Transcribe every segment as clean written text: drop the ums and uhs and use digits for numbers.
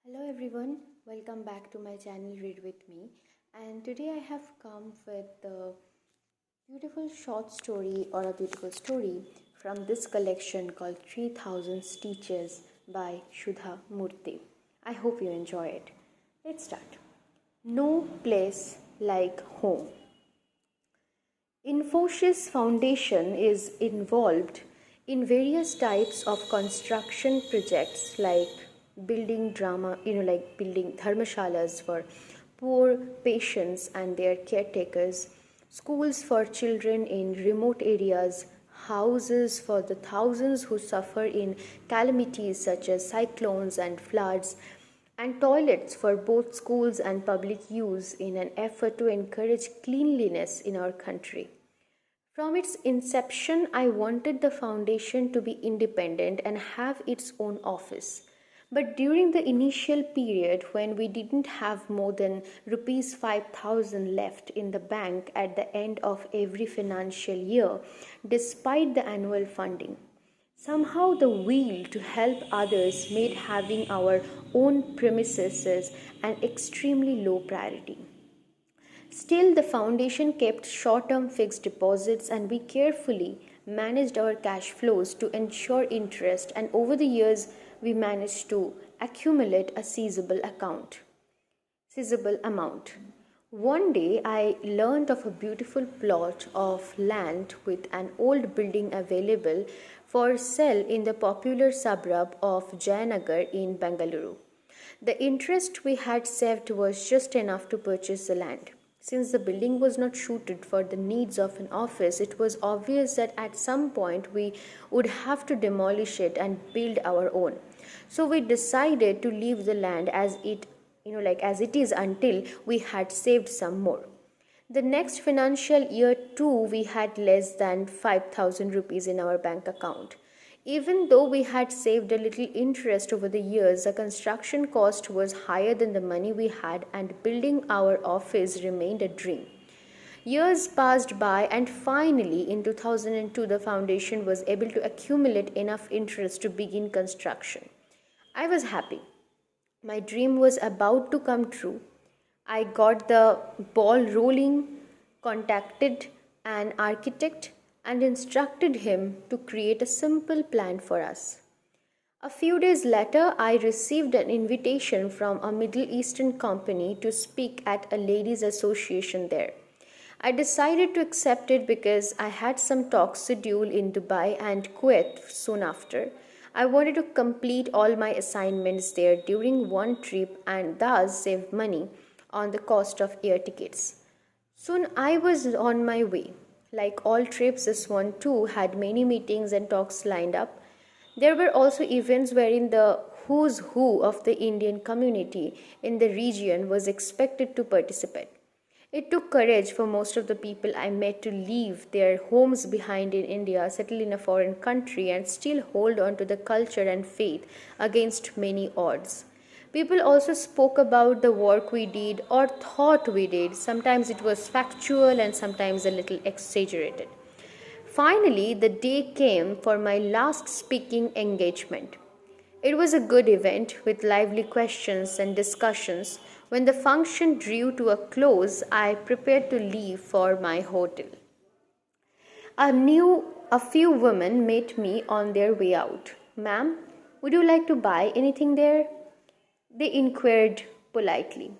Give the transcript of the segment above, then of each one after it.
Hello everyone, welcome back to my channel Read With Me, and today I have come with a beautiful short story or a beautiful story from this collection called 3000 Stitches by Sudha Murty. I hope you enjoy it. Let's start. No place like home. Infosys Foundation is involved in various types of construction projects like building building dharmashalas for poor patients and their caretakers, schools for children in remote areas, houses for the thousands who suffer in calamities such as cyclones and floods, and toilets for both schools and public use in an effort to encourage cleanliness in our country. From its inception, I wanted the foundation to be independent and have its own office. But during the initial period when we didn't have more than rupees 5,000 left in the bank at the end of every financial year, despite the annual funding, somehow the will to help others made having our own premises an extremely low priority. Still, the foundation kept short term fixed deposits and we carefully managed our cash flows to ensure interest, and over the years, we managed to accumulate a sizable amount. One day, I learned of a beautiful plot of land with an old building available for sale in the popular suburb of Jayanagar in Bengaluru. The interest we had saved was just enough to purchase the land. Since the building was not suited for the needs of an office, it was obvious that at some point we would have to demolish it and build our own. So we decided to leave the land as it is until we had saved some more. The next financial year too, we had less than 5,000 rupees in our bank account. Even though we had saved a little interest over the years, the construction cost was higher than the money we had, and building our office remained a dream. Years passed by, and finally, in 2002, the foundation was able to accumulate enough interest to begin construction. I was happy. My dream was about to come true. I got the ball rolling, contacted an architect, and instructed him to create a simple plan for us. A few days later, I received an invitation from a Middle Eastern company to speak at a ladies' association there. I decided to accept it because I had some talks scheduled in Dubai and Kuwait soon after. I wanted to complete all my assignments there during one trip and thus save money on the cost of air tickets. Soon I was on my way. Like all trips, this one too had many meetings and talks lined up. There were also events wherein the who's who of the Indian community in the region was expected to participate. It took courage for most of the people I met to leave their homes behind in India, settle in a foreign country, and still hold on to the culture and faith against many odds. People also spoke about the work we did or thought we did. Sometimes it was factual and sometimes a little exaggerated. Finally, the day came for my last speaking engagement. It was a good event with lively questions and discussions. When the function drew to a close, I prepared to leave for my hotel. A few women met me on their way out. "Ma'am, would you like to buy anything there?" They inquired politely.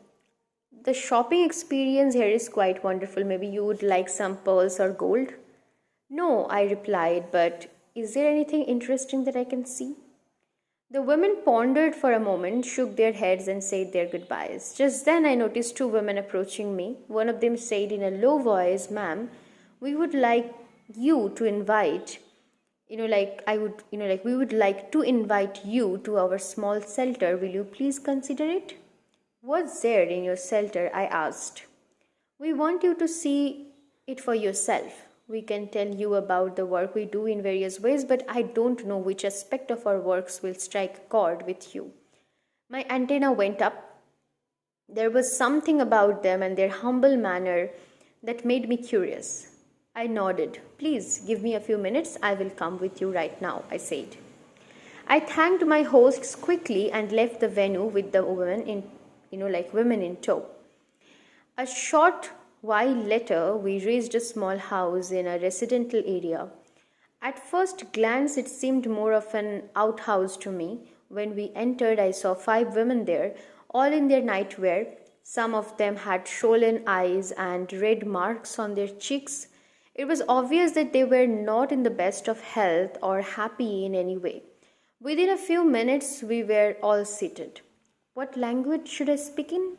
"The shopping experience here is quite wonderful. Maybe you would like some pearls or gold?" "No," I replied, "but is there anything interesting that I can see?" The women pondered for a moment, shook their heads, and said their goodbyes. Just then I noticed two women approaching me. One of them said in a low voice, "Ma'am, we would like you to invite we would like to invite you to our small shelter. Will you please consider it?" "What's there in your shelter?" I asked. "We want you to see it for yourself. We can tell you about the work we do in various ways, but I don't know which aspect of our works will strike a chord with you." My antenna went up. There was something about them and their humble manner that made me curious. I nodded. "Please give me a few minutes. I will come with you right now," I said. I thanked my hosts quickly and left the venue with the women in tow. A short while later, we reached a small house in a residential area. At first glance, it seemed more of an outhouse to me. When we entered, I saw 5 women there, all in their nightwear. Some of them had swollen eyes and red marks on their cheeks. It was obvious that they were not in the best of health or happy in any way. Within a few minutes, we were all seated. What language should I speak in?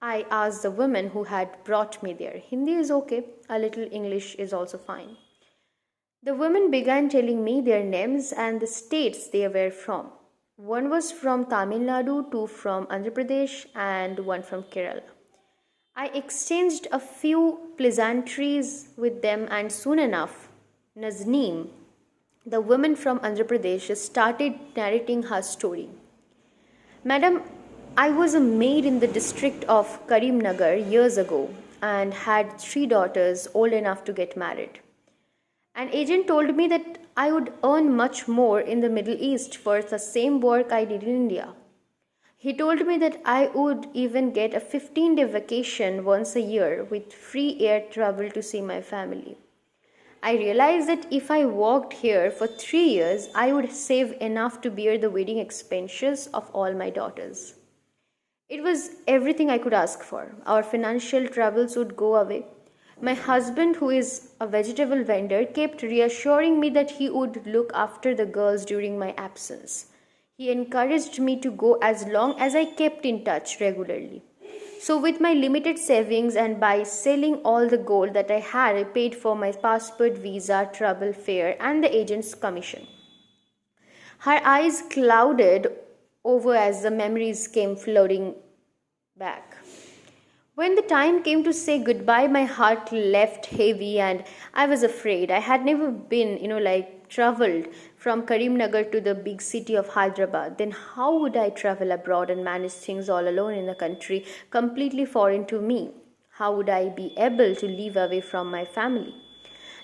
I asked the woman who had brought me there. Hindi is okay, a little English is also fine. The women began telling me their names and the states they were from. One was from Tamil Nadu, 2 from Andhra Pradesh, and 1 from Kerala. I exchanged a few pleasantries with them, and soon enough, Naznim, the woman from Andhra Pradesh, started narrating her story. Madam, I was a maid in the district of Karimnagar years ago and had 3 daughters old enough to get married. An agent told me that I would earn much more in the Middle East for the same work I did in India. He told me that I would even get a 15-day vacation once a year with free air travel to see my family. I realized that if I worked here for 3 years, I would save enough to bear the wedding expenses of all my daughters. It was everything I could ask for. Our financial troubles would go away. My husband, who is a vegetable vendor, kept reassuring me that he would look after the girls during my absence. He encouraged me to go as long as I kept in touch regularly. So with my limited savings and by selling all the gold that I had, I paid for my passport, visa, travel fare and the agent's commission. Her eyes clouded over as the memories came flooding back. When the time came to say goodbye, my heart left heavy and I was afraid. I had never been, traveled from Karimnagar to the big city of Hyderabad. Then how would I travel abroad and manage things all alone in a country completely foreign to me? How would I be able to live away from my family?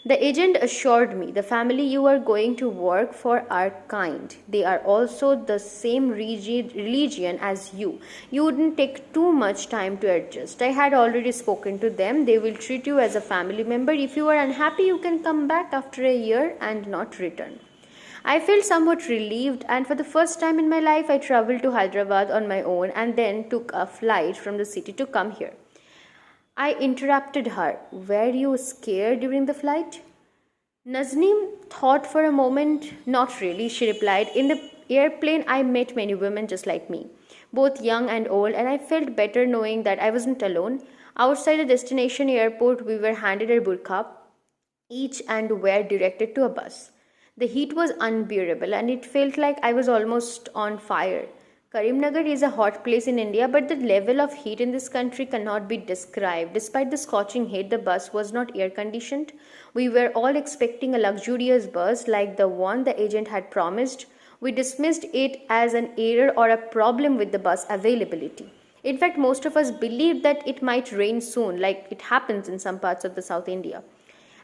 The agent assured me, the family you are going to work for are kind. They are also the same religion as you. You wouldn't take too much time to adjust. I had already spoken to them. They will treat you as a family member. If you are unhappy, you can come back after a year and not return. I felt somewhat relieved, and for the first time in my life, I traveled to Hyderabad on my own and then took a flight from the city to come here. I interrupted her. Were you scared during the flight? Naznim thought for a moment. Not really, she replied. In the airplane, I met many women just like me, both young and old, and I felt better knowing that I wasn't alone. Outside the destination airport, we were handed a burqa each and were directed to a bus. The heat was unbearable and it felt like I was almost on fire. Karimnagar is a hot place in India, but the level of heat in this country cannot be described. Despite the scorching heat, the bus was not air conditioned. We were all expecting a luxurious bus like the one the agent had promised. We dismissed it as an error or a problem with the bus availability. In fact, most of us believed that it might rain soon, like it happens in some parts of the South India.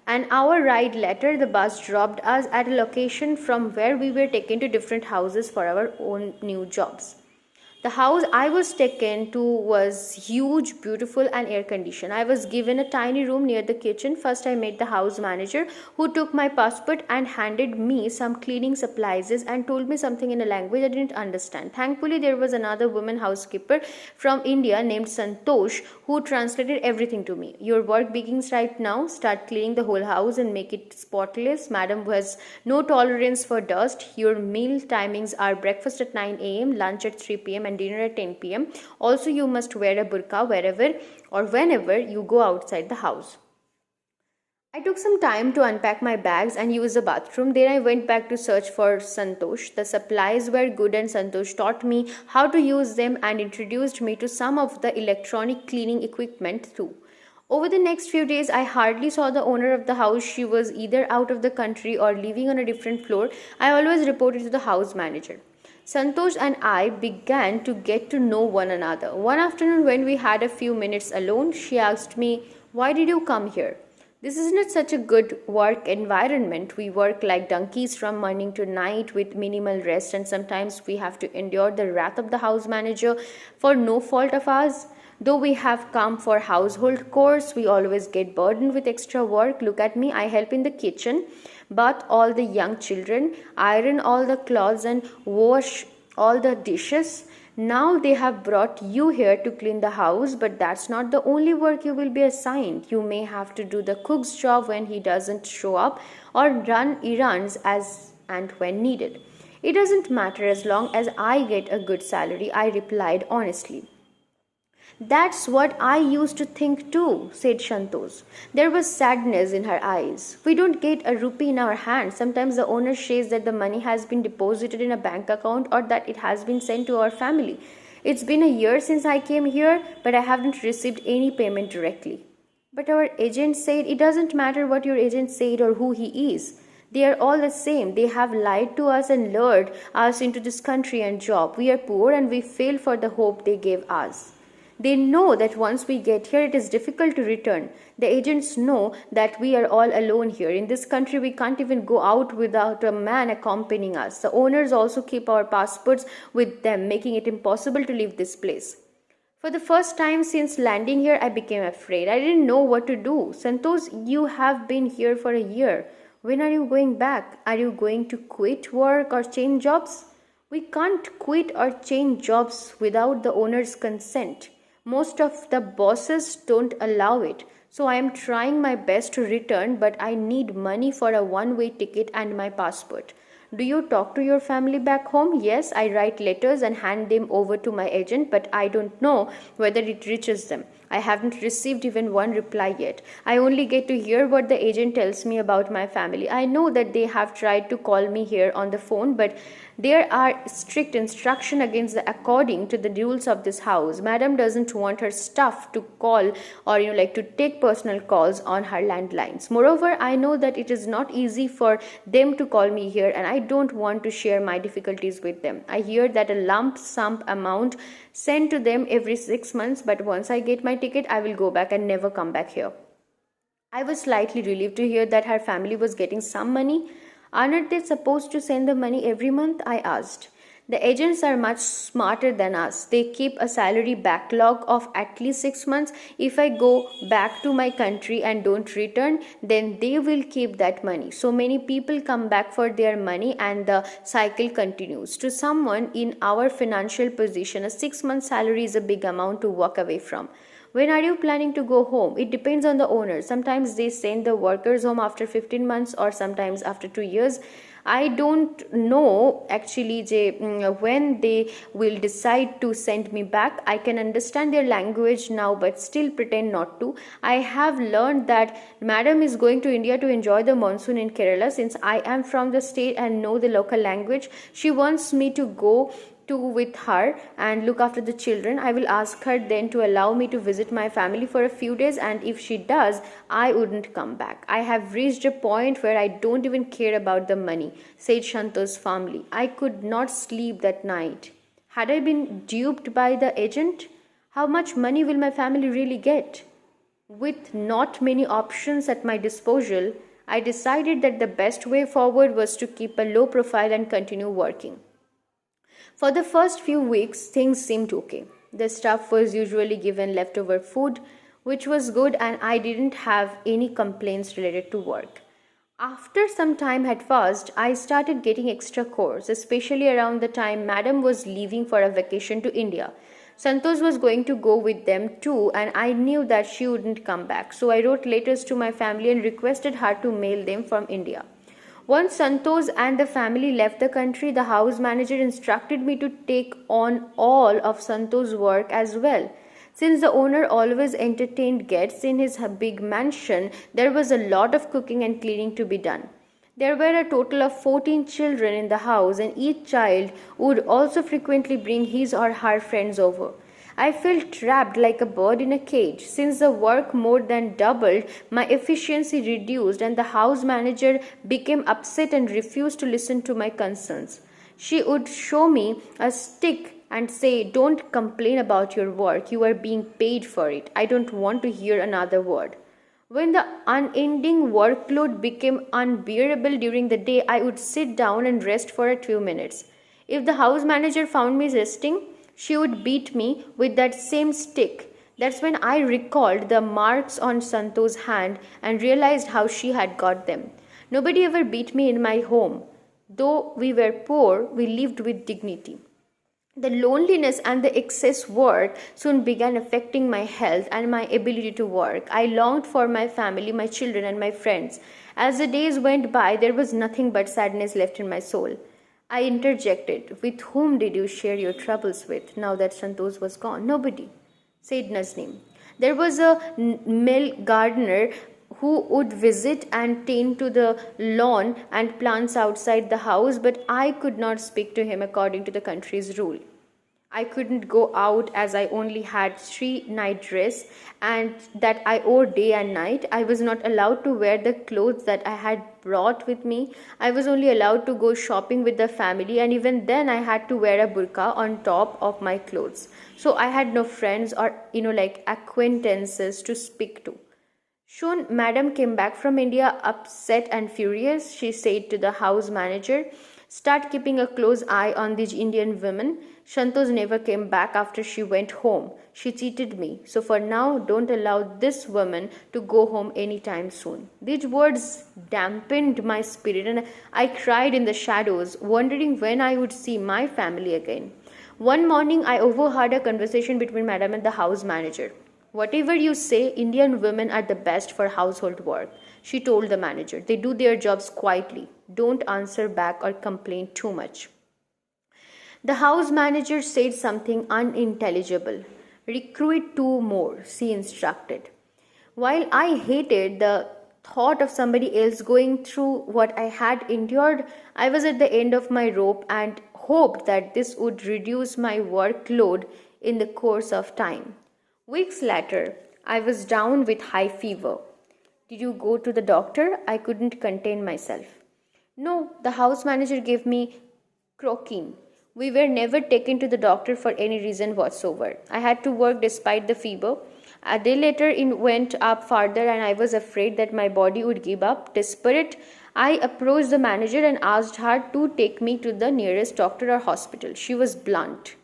An hour ride later, the bus dropped us at a location from where we were taken to different houses for our own new jobs. The house I was taken to was huge, beautiful and air-conditioned. I was given a tiny room near the kitchen. First, I met the house manager who took my passport and handed me some cleaning supplies and told me something in a language I didn't understand. Thankfully, there was another woman housekeeper from India named Santosh who translated everything to me. Your work begins right now. Start cleaning the whole house and make it spotless. Madam has no tolerance for dust. Your meal timings are breakfast at 9 a.m., lunch at 3 p.m. and dinner at 10 p.m. Also, you must wear a burqa wherever or whenever you go outside the house. I took some time to unpack my bags and use the bathroom. Then I went back to search for Santosh. The supplies were good and Santosh taught me how to use them and introduced me to some of the electronic cleaning equipment too. Over the next few days, I hardly saw the owner of the house. She was either out of the country or living on a different floor. I always reported to the house manager. Santosh and I began to get to know one another. One afternoon when we had a few minutes alone, she asked me, "Why did you come here?" This is not such a good work environment. We work like donkeys from morning to night with minimal rest, and sometimes we have to endure the wrath of the house manager for no fault of ours. Though we have come for household chores, we always get burdened with extra work. Look at me, I help in the kitchen, bath all the young children, iron all the clothes, and wash all the dishes. Now they have brought you here to clean the house, but that's not the only work you will be assigned. You may have to do the cook's job when he doesn't show up, or run errands as and when needed. It doesn't matter as long as I get a good salary, I replied honestly. That's what I used to think too, said Shantosh. There was sadness in her eyes. We don't get a rupee in our hand. Sometimes the owner says that the money has been deposited in a bank account or that it has been sent to our family. It's been a year since I came here, but I haven't received any payment directly. But our agent said it doesn't matter what your agent said or who he is. They are all the same. They have lied to us and lured us into this country and job. We are poor and we fail for the hope they gave us. They know that once we get here, it is difficult to return. The agents know that we are all alone here. In this country, we can't even go out without a man accompanying us. The owners also keep our passports with them, making it impossible to leave this place. For the first time since landing here, I became afraid. I didn't know what to do. Santosh, you have been here for a year. When are you going back? Are you going to quit work or change jobs? We can't quit or change jobs without the owner's consent. Most of the bosses don't allow it. So I am trying my best to return, but I need money for a one-way ticket and my passport. Do you talk to your family back home? Yes, I write letters and hand them over to my agent, but I don't know whether it reaches them. I haven't received even one reply yet. I only get to hear what the agent tells me about my family. I know that they have tried to call me here on the phone, but there are strict instructions against the according to the rules of this house. Madam doesn't want her staff to call or to take personal calls on her landlines. Moreover, I know that it is not easy for them to call me here, and I don't want to share my difficulties with them. I hear that a lump sum amount sent to them every 6 months, but once I get my ticket, I will go back and never come back here. I was slightly relieved to hear that her family was getting some money. Aren't they supposed to send the money every month? I asked. The agents are much smarter than us. They keep a salary backlog of at least 6 months. If I go back to my country and don't return, then they will keep that money. So many people come back for their money and the cycle continues. To someone in our financial position, a 6-month salary is a big amount to walk away from. When are you planning to go home? It depends on the owner. Sometimes they send the workers home after 15 months or sometimes after 2 years. I don't know actually when they will decide to send me back. I can understand their language now but still pretend not to. I have learned that Madam is going to India to enjoy the monsoon in Kerala. Since I am from the state and know the local language, she wants me to go with her and look after the children. I will ask her then to allow me to visit my family for a few days, and if she does, I wouldn't come back. I have reached a point where I don't even care about the money, said Shanto's family. I could not sleep that night. Had I been duped by the agent? How much money will my family really get? With not many options at my disposal, I decided that the best way forward was to keep a low profile and continue working. For the first few weeks, things seemed okay. The staff was usually given leftover food, which was good, and I didn't have any complaints related to work. After some time had passed, I started getting extra chores, especially around the time Madam was leaving for a vacation to India. Santosh was going to go with them too, and I knew that she wouldn't come back. So I wrote letters to my family and requested her to mail them from India. Once Santosh and the family left the country, the house manager instructed me to take on all of Santosh's work as well. Since the owner always entertained guests in his big mansion, there was a lot of cooking and cleaning to be done. There were a total of 14 children in the house, and each child would also frequently bring his or her friends over. I felt trapped like a bird in a cage. Since the work more than doubled, my efficiency reduced, and the house manager became upset and refused to listen to my concerns. She would show me a stick and say, "Don't complain about your work. You are being paid for it. I don't want to hear another word." When the unending workload became unbearable during the day, I would sit down and rest for a few minutes. If the house manager found me resting, she would beat me with that same stick. That's when I recalled the marks on Santo's hand and realized how she had got them. Nobody ever beat me in my home. Though we were poor, we lived with dignity. The loneliness and the excess work soon began affecting my health and my ability to work. I longed for my family, my children, and my friends. As the days went by, there was nothing but sadness left in my soul. I interjected, "With whom did you share your troubles with now that Santosh was gone?" "Nobody," said Naznim. "There was a male gardener who would visit and tend to the lawn and plants outside the house, but I could not speak to him according to the country's rule. I couldn't go out as I only had 3 night dress and that I wore day and night. I was not allowed to wear the clothes that I had brought with me. I was only allowed to go shopping with the family, and even then I had to wear a burqa on top of my clothes. So I had no friends or acquaintances to speak to." Soon, Madam came back from India upset and furious. She said to the house manager, "Start keeping a close eye on these Indian women. Santosh never came back after she went home. She cheated me. So for now, don't allow this woman to go home anytime soon." These words dampened my spirit, and I cried in the shadows, wondering when I would see my family again. One morning, I overheard a conversation between Madam and the house manager. "Whatever you say, Indian women are the best for household work," she told the manager. "They do their jobs quietly. Don't answer back or complain too much." The house manager said something unintelligible. "Recruit 2 more," she instructed. While I hated the thought of somebody else going through what I had endured, I was at the end of my rope and hoped that this would reduce my workload in the course of time. Weeks later, I was down with high fever. "Did you go to the doctor?" I couldn't contain myself. "No, the house manager gave me croquine." We were never taken to the doctor for any reason whatsoever. I had to work despite the fever. A day later, it went up farther, and I was afraid that my body would give up. Desperate, I approached the manager and asked her to take me to the nearest doctor or hospital. She was blunt.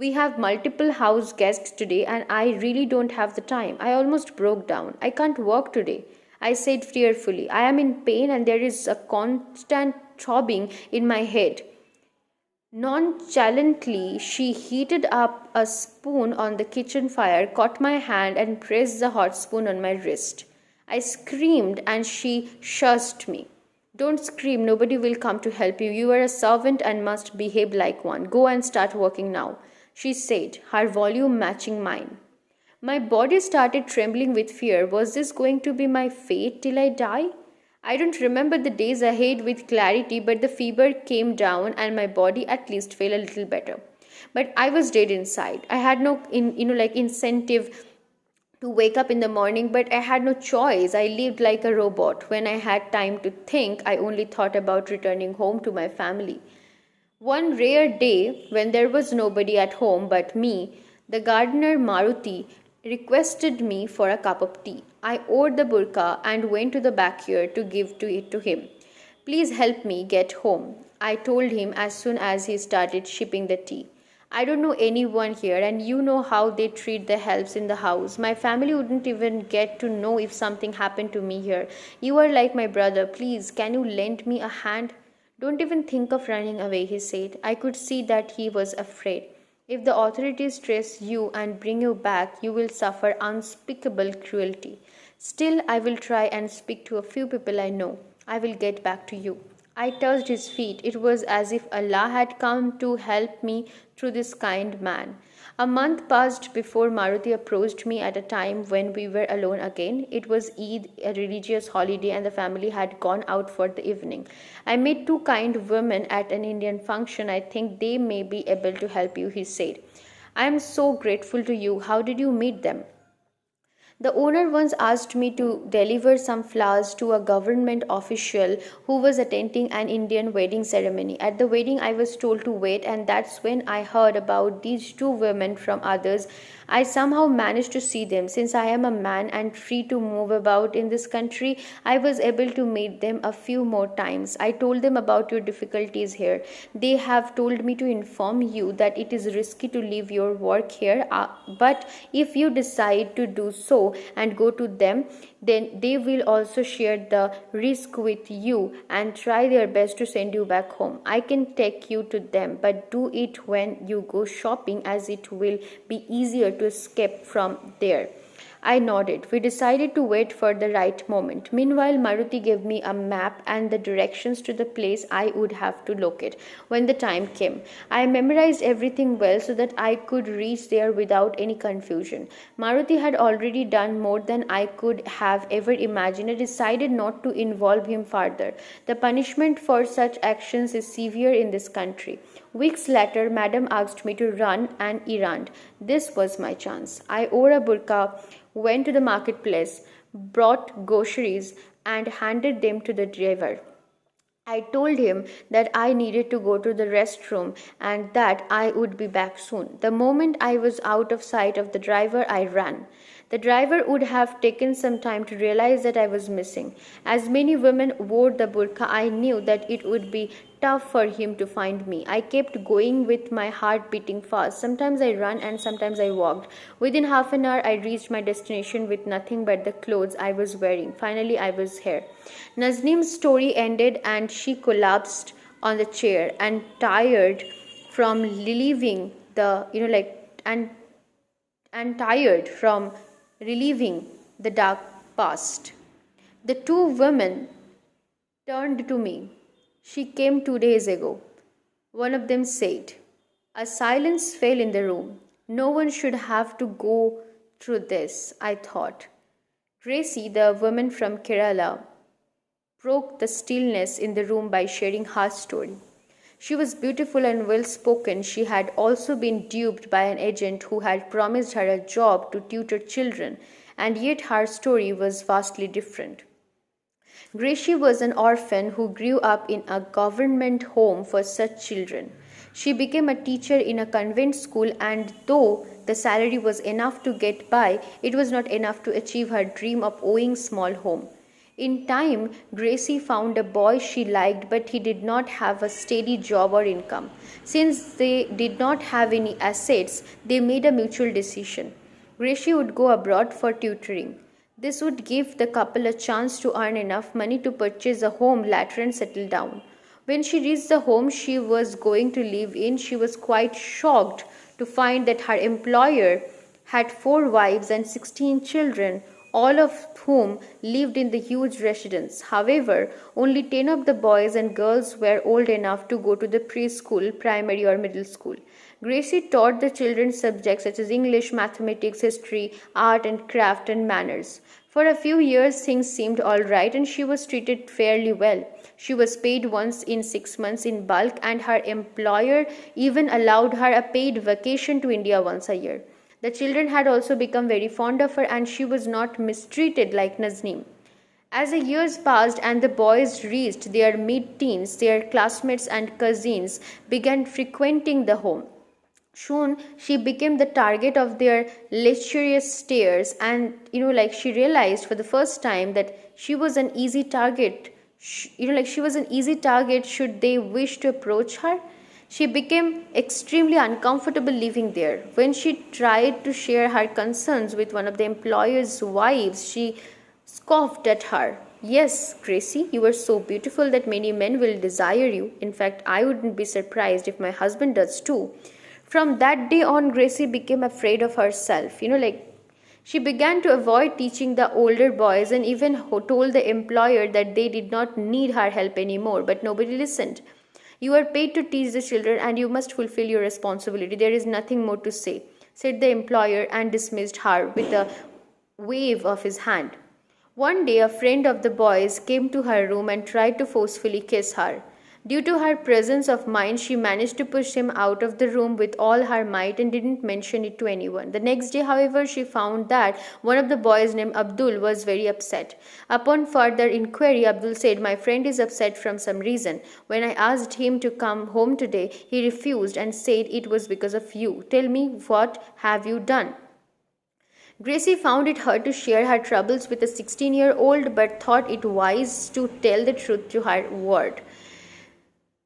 "We have multiple house guests today, and I really don't have the time." I almost broke down. "I can't work today," I said tearfully. "I am in pain, and there is a constant throbbing in my head." Nonchalantly, she heated up a spoon on the kitchen fire, caught my hand, and pressed the hot spoon on my wrist. I screamed, and she shushed me. "Don't scream. Nobody will come to help you. You are a servant and must behave like one. Go and start working now," she said, her volume matching mine. My body started trembling with fear. Was this going to be my fate till I die? I don't remember the days ahead with clarity, but the fever came down and my body at least felt a little better. But I was dead inside. I had no incentive to wake up in the morning, but I had no choice. I lived like a robot. When I had time to think, I only thought about returning home to my family. One rare day, when there was nobody at home but me, the gardener Maruti requested me for a cup of tea. I wore the burqa and went to the backyard to give it to him. "Please help me get home," I told him as soon as he started shipping the tea. "I don't know anyone here, and you know how they treat the helps in the house. My family wouldn't even get to know if something happened to me here. You are like my brother. Please, can you lend me a hand?" "Don't even think of running away," he said. I could see that he was afraid. "If the authorities trace you and bring you back, you will suffer unspeakable cruelty. Still, I will try and speak to a few people I know. I will get back to you." I touched his feet. It was as if Allah had come to help me through this kind man. A month passed before Maruti approached me at a time when we were alone again. It was Eid, a religious holiday, and the family had gone out for the evening. "I met 2 kind women at an Indian function. I think they may be able to help you," he said. "I am so grateful to you. How did you meet them?" The owner once asked me to deliver some flowers to a government official who was attending an Indian wedding ceremony. At the wedding, I was told to wait, and that's when I heard about these two women from others. I somehow managed to see them. Since I am a man and free to move about in this country, I was able to meet them a few more times. I told them about your difficulties here. They have told me to inform you that it is risky to leave your work here, but if you decide to do so and go to them, then they will also share the risk with you and try their best to send you back home. I can take you to them, but do it when you go shopping, as it will be easier to escape from there. I nodded. We decided to wait for the right moment. Meanwhile, Maruti gave me a map and the directions to the place I would have to locate when the time came. I memorized everything well so that I could reach there without any confusion. Maruti had already done more than I could have ever imagined. I decided not to involve him further. The punishment for such actions is severe in this country. Weeks later, Madam asked me to run an errand. This was my chance. I wore a burqa, went to the marketplace, brought groceries, and handed them to the driver. I told him that I needed to go to the restroom and that I would be back soon. The moment I was out of sight of the driver, I ran. The driver would have taken some time to realize that I was missing. As many women wore the burqa, I knew that it would be tough for him to find me. I kept going with my heart beating fast. Sometimes I ran and sometimes I walked. Within half an hour, I reached my destination with nothing but the clothes I was wearing. Finally, I was here. Naznim's story ended and she collapsed on the chair and tired from reliving the dark past. The two women turned to me. She came 2 days ago. One of them said. A silence fell in the room. No one should have to go through this, I thought. Gracie, the woman from Kerala, broke the stillness in the room by sharing her story. She was beautiful and well spoken. She had also been duped by an agent who had promised her a job to tutor children, and yet her story was vastly different. Gracie was an orphan who grew up in a government home for such children. She became a teacher in a convent school, and though the salary was enough to get by, it was not enough to achieve her dream of owning a small home. In time, Gracie found a boy she liked, but he did not have a steady job or income. Since they did not have any assets, they made a mutual decision. Gracie would go abroad for tutoring. This would give the couple a chance to earn enough money to purchase a home later and settle down. When she reached the home she was going to live in, she was quite shocked to find that her employer had 4 wives and 16 children, all of whom lived in the huge residence. However, only 10 of the boys and girls were old enough to go to the preschool, primary or middle school. Gracie taught the children subjects such as English, mathematics, history, art and craft and manners. For a few years things seemed all right and she was treated fairly well. She was paid once in 6 months in bulk, and her employer even allowed her a paid vacation to India once a year. The children had also become very fond of her, and she was not mistreated like Naznim. As the years passed and the boys reached their mid-teens, their classmates and cousins began frequenting the home. Soon she became the target of their lecturious stares, and she realized for the first time that she was an easy target. She was an easy target should they wish to approach her. She became extremely uncomfortable living there. When she tried to share her concerns with one of the employer's wives, she scoffed at her. Yes, Gracie, you are so beautiful that many men will desire you. In fact, I wouldn't be surprised if my husband does too. From that day on, Gracie became afraid of herself. She began to avoid teaching the older boys and even told the employer that they did not need her help anymore, but nobody listened. You are paid to teach the children and you must fulfill your responsibility. There is nothing more to say, said the employer, and dismissed her with a wave of his hand. One day, a friend of the boys came to her room and tried to forcefully kiss her. Due to her presence of mind, she managed to push him out of the room with all her might and didn't mention it to anyone. The next day, however, she found that one of the boys named Abdul was very upset. Upon further inquiry, Abdul said, "My friend is upset from some reason. When I asked him to come home today, he refused and said it was because of you. Tell me, what have you done?" Gracie found it hard to share her troubles with a 16-year-old but thought it wise to tell the truth to her ward.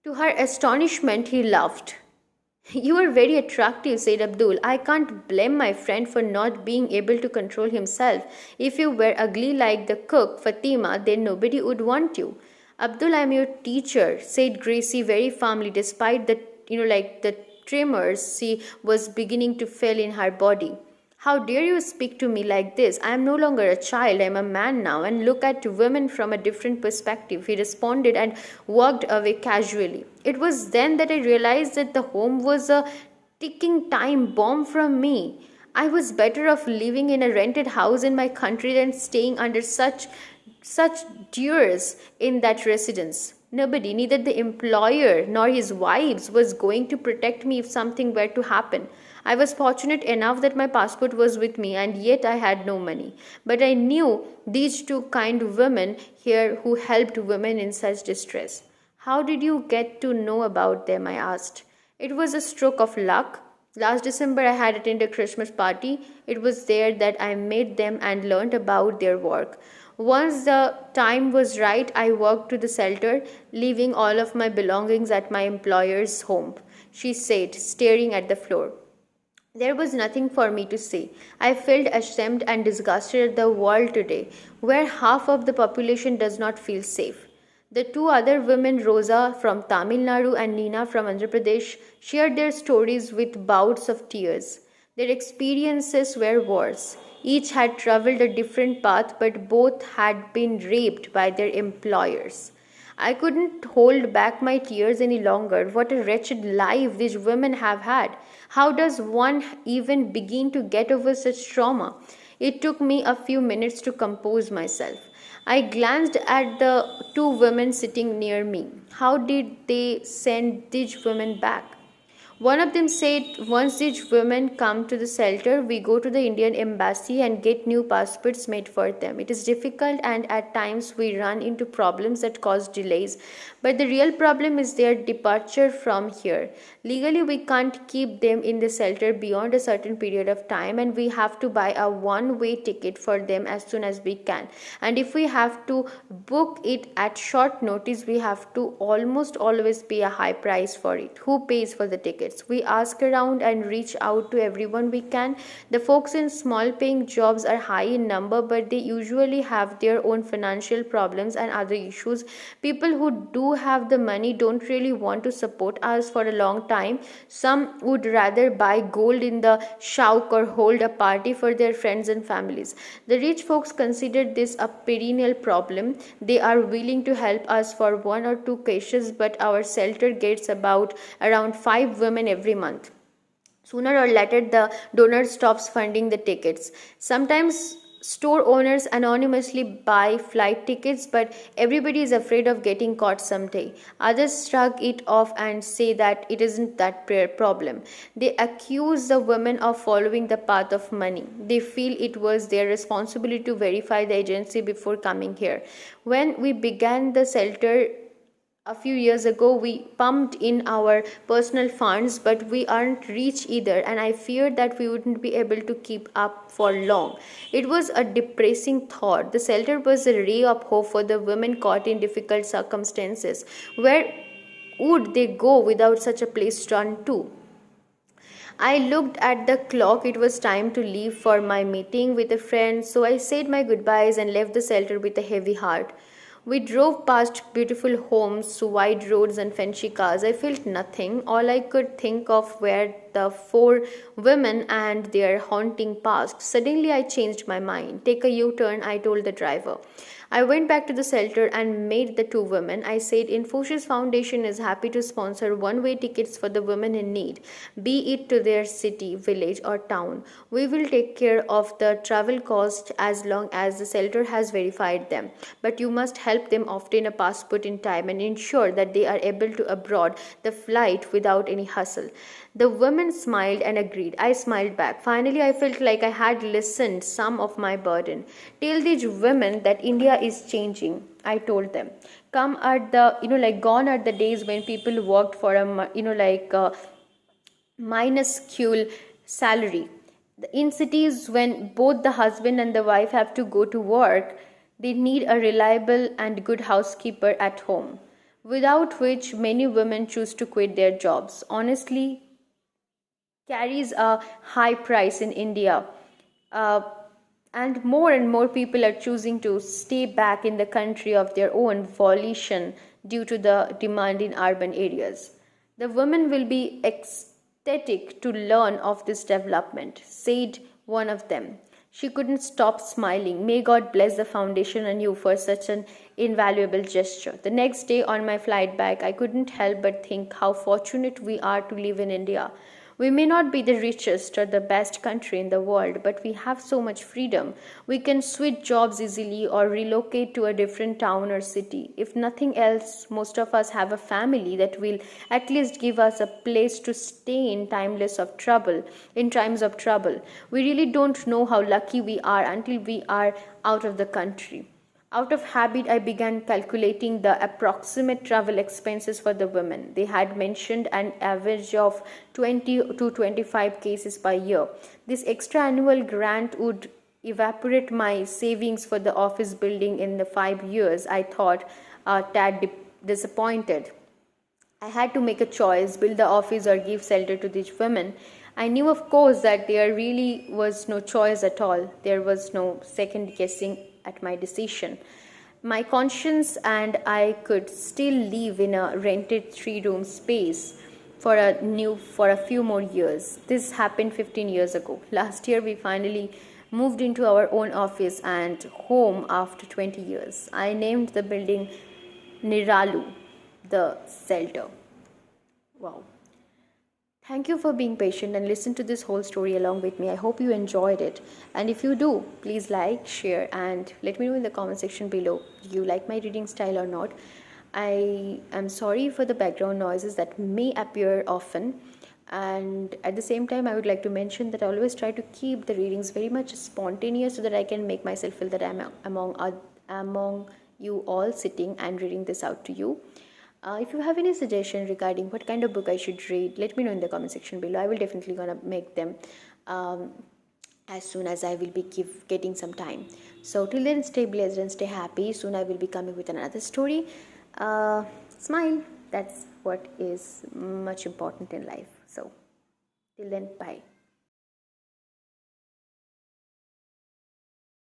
To her astonishment, he laughed. "You are very attractive," said Abdul. "I can't blame my friend for not being able to control himself. If you were ugly like the cook, Fatima, then nobody would want you." "Abdul, I am your teacher," said Gracie very firmly, despite the tremors she was beginning to feel in her body. "How dare you speak to me like this? I am no longer a child. I am a man now and look at women from a different perspective," he responded and walked away casually. It was then that I realized that the home was a ticking time bomb from me. I was better off living in a rented house in my country than staying under such duress in that residence. Nobody, neither the employer nor his wives, was going to protect me if something were to happen. I was fortunate enough that my passport was with me, and yet I had no money. But I knew these two kind women here who helped women in such distress. "How did you get to know about them?" I asked. "It was a stroke of luck. Last December I had attended a Christmas party. It was there that I met them and learned about their work. Once the time was right, I walked to the shelter, leaving all of my belongings at my employer's home," she said, staring at the floor. There was nothing for me to say. I felt ashamed and disgusted at the world today, where half of the population does not feel safe. The two other women, Rosa from Tamil Nadu and Nina from Andhra Pradesh, shared their stories with bouts of tears. Their experiences were worse. Each had traveled a different path, but both had been raped by their employers. I couldn't hold back my tears any longer. What a wretched life these women have had. How does one even begin to get over such trauma? It took me a few minutes to compose myself. I glanced at the two women sitting near me. How did they send these women back? One of them said, "Once these women come to the shelter, we go to the Indian embassy and get new passports made for them. It is difficult and at times we run into problems that cause delays. But the real problem is their departure from here. Legally, we can't keep them in the shelter beyond a certain period of time, and we have to buy a one-way ticket for them as soon as we can. And if we have to book it at short notice, we have to almost always pay a high price for it. Who pays for the tickets? We ask around and reach out to everyone we can. The folks in small paying jobs are high in number, but they usually have their own financial problems and other issues. People who do have the money don't really want to support us for a long time. Some would rather buy gold in the shauk or hold a party for their friends and families. The rich folks consider this a perennial problem. They are willing to help us for one or two cases, but our shelter gets around 5 women every month. Sooner or later, the donor stops funding the tickets. Sometimes store owners anonymously buy flight tickets, but everybody is afraid of getting caught someday. Others shrug it off and say that it isn't that problem. They accuse the women of following the path of money. They feel it was their responsibility to verify the agency before coming here. When we began the shelter a few years ago, we pumped in our personal funds, but we aren't rich either, and I feared that we wouldn't be able to keep up for long. It was a depressing thought. The shelter was a ray of hope for the women caught in difficult circumstances. Where would they go without such a place to turn to? I looked at the clock. It was time to leave for my meeting with a friend, so I said my goodbyes and left the shelter with a heavy heart. We drove past beautiful homes, wide roads and fancy cars. I felt nothing. All I could think of were the 4 women and their haunting past. Suddenly I changed my mind. "Take a U-turn," I told the driver. I went back to the shelter and met the two women. I said, Infosys Foundation is happy to sponsor one-way tickets for the women in need, be it to their city, village, or town. We will take care of the travel cost as long as the shelter has verified them. But you must help them obtain a passport in time and ensure that they are able to abroad the flight without any hustle. The women smiled and agreed. I smiled back. Finally, I felt like I had listened some of my burden. Tell these women that India is changing, I told them. Come at the, gone are the days when people worked for a minuscule salary. In cities, when both the husband and the wife have to go to work, they need a reliable and good housekeeper at home, without which many women choose to quit their jobs. Honestly, carries a high price in India. Uh, and more people are choosing to stay back in the country of their own volition due to the demand in urban areas. The women will be ecstatic to learn of this development, said one of them. She couldn't stop smiling. May God bless the foundation and you for such an invaluable gesture. The next day on my flight back, I couldn't help but think how fortunate we are to live in India. We may not be the richest or the best country in the world, but we have so much freedom. We can switch jobs easily or relocate to a different town or city. If nothing else, most of us have a family that will at least give us a place to stay in times of trouble. We really don't know how lucky we are until we are out of the country. Out of habit, I began calculating the approximate travel expenses for the women. They had mentioned an average of 20 to 25 cases per year. This extra annual grant would evaporate my savings for the office building in the 5 years. I thought, a tad disappointed. I had to make a choice, build the office or give shelter to these women. I knew, of course, that there really was no choice at all. There was no second guessing at my decision. My conscience and I could still live in a rented 3-room space for a few more years. This happened 15 years ago. Last year we finally moved into our own office and home after 20 years. I named the building Niralu, the shelter. Wow. Thank you for being patient and listen to this whole story along with me. I hope you enjoyed it. And if you do, please like, share, and let me know in the comment section below. Do you like my reading style or not? I am sorry for the background noises that may appear often. And at the same time, I would like to mention that I always try to keep the readings very much spontaneous so that I can make myself feel that I'm among you all sitting and reading this out to you. If you have any suggestion regarding what kind of book I should read, let me know in the comment section below. I will definitely gonna make them as soon as I will be getting some time. So till then, stay blessed and stay happy. Soon I will be coming with another story. Smile. That's what is much important in life. So till then, bye.